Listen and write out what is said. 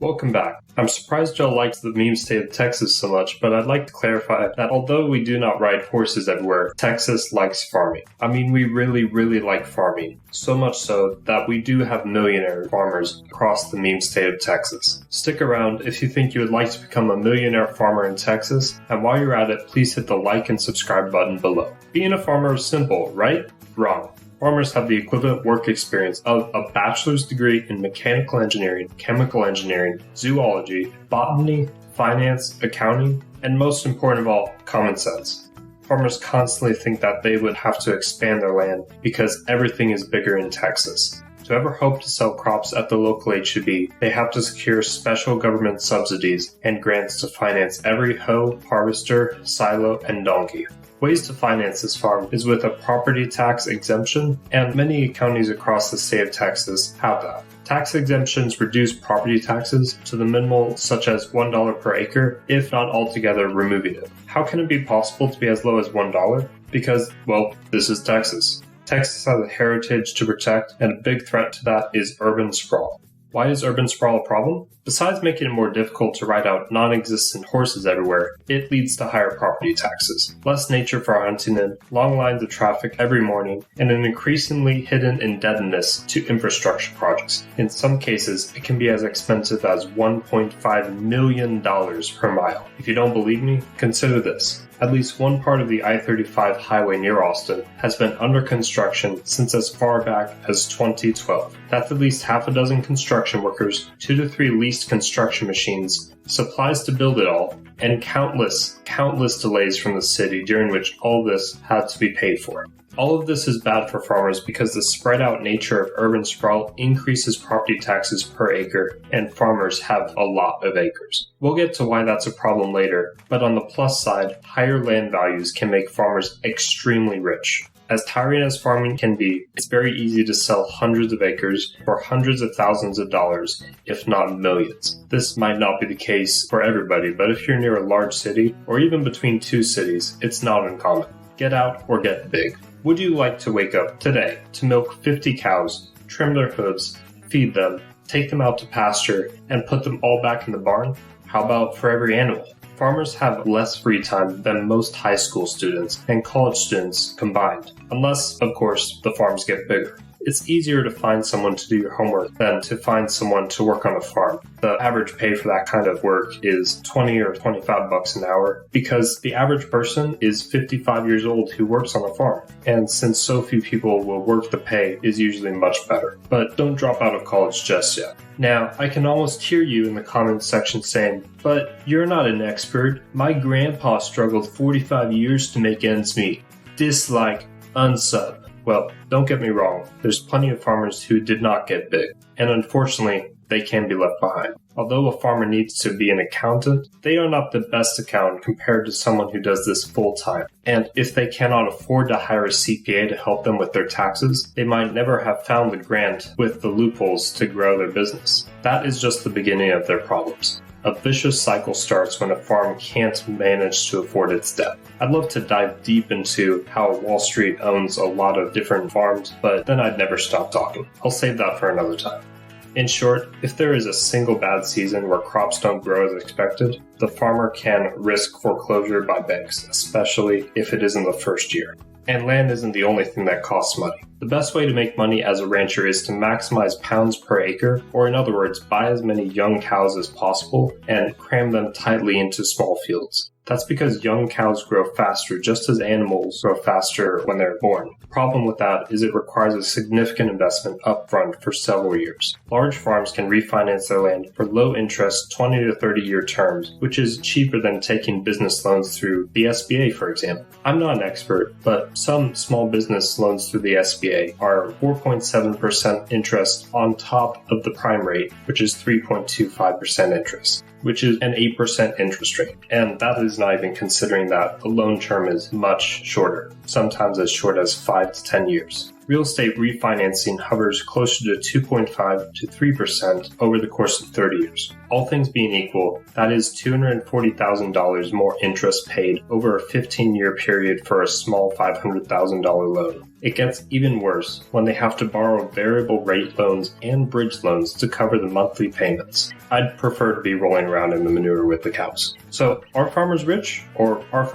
Welcome back. I'm surprised Joe likes the meme state of Texas so much, but I'd like to clarify that although we do not ride horses everywhere, Texas likes farming. I mean, we really like farming. So much so that we do have millionaire farmers across the meme state of Texas. Stick around if you think you would like to become a millionaire farmer in Texas, and while you're at it, please hit the like and subscribe button below. Being a farmer is simple, right? Wrong. Farmers have the equivalent work experience of a bachelor's degree in mechanical engineering, chemical engineering, zoology, botany, finance, accounting, and most important of all, common sense. Farmers constantly think that they would have to expand their land because everything is bigger in Texas. To ever hope to sell crops at the local H-E-B, they have to secure special government subsidies and grants to finance every hoe, harvester, silo, and donkey. Ways to finance this farm is with a property tax exemption, and many counties across the state of Texas have that. Tax exemptions reduce property taxes to the minimal, such as $1 per acre, if not altogether removing it. How can it be possible to be as low as $1? Because, well, this is Texas. Texas has a heritage to protect, and a big threat to that is urban sprawl. Why is urban sprawl a problem? Besides making it more difficult to ride out non-existent horses everywhere, it leads to higher property taxes, less nature for hunting in, long lines of traffic every morning, and an increasingly hidden indebtedness to infrastructure projects. In some cases, it can be as expensive as $1.5 million per mile. If you don't believe me, consider this. At least one part of the I-35 highway near Austin has been under construction since as far back as 2012. That's at least half a dozen construction workers, 2 to 3 leased construction machines, supplies to build it all, and countless delays from the city during which all this had to be paid for. All of this is bad for farmers because the spread out nature of urban sprawl increases property taxes per acre, and farmers have a lot of acres. We'll get to why that's a problem later, but on the plus side, higher land values can make farmers extremely rich. As tiring as farming can be, it's very easy to sell hundreds of acres for hundreds of thousands of dollars, if not millions. This might not be the case for everybody, but if you're near a large city, or even between two cities, it's not uncommon. Get out or get big. Would you like to wake up today to milk 50 cows, trim their hooves, feed them, take them out to pasture, and put them all back in the barn? How about for every animal? Farmers have less free time than most high school students and college students combined, unless, of course, the farms get bigger. It's easier to find someone to do your homework than to find someone to work on a farm. The average pay for that kind of work is $20 or $25 an hour because the average person is 55 years old who works on a farm. And since so few people will work, the pay is usually much better. But don't drop out of college just yet. Now, I can almost hear you in the comments section saying, but you're not an expert. My grandpa struggled 45 years to make ends meet. Dislike, unsub. Well, don't get me wrong, there's plenty of farmers who did not get big, and unfortunately, they can be left behind. Although a farmer needs to be an accountant, they are not the best accountant compared to someone who does this full time. And if they cannot afford to hire a CPA to help them with their taxes, they might never have found the grant with the loopholes to grow their business. That is just the beginning of their problems. A vicious cycle starts when a farm can't manage to afford its debt. I'd love to dive deep into how Wall Street owns a lot of different farms, but then I'd never stop talking. I'll save that for another time. In short, if there is a single bad season where crops don't grow as expected, the farmer can risk foreclosure by banks, especially if it is in the first year. And land isn't the only thing that costs money. The best way to make money as a rancher is to maximize pounds per acre, or in other words, buy as many young cows as possible and cram them tightly into small fields. That's because young cows grow faster just as animals grow faster when they're born. The problem with that is it requires a significant investment upfront for several years. Large farms can refinance their land for low interest 20 to 30 year terms, which is cheaper than taking business loans through the SBA, for example. I'm not an expert, but some small business loans through the SBA are 4.7% interest on top of the prime rate, which is 3.25% interest, which is an 8% interest rate. And that is not even considering that the loan term is much shorter, sometimes as short as 5 to 10 years. Real estate refinancing hovers closer to 2.5 to 3% over the course of 30 years. All things being equal, that is $240,000 more interest paid over a 15-year period for a small $500,000 loan. It gets even worse when they have to borrow variable rate loans and bridge loans to cover the monthly payments. I'd prefer to be rolling around in the manure with the cows. So, are farmers rich, or are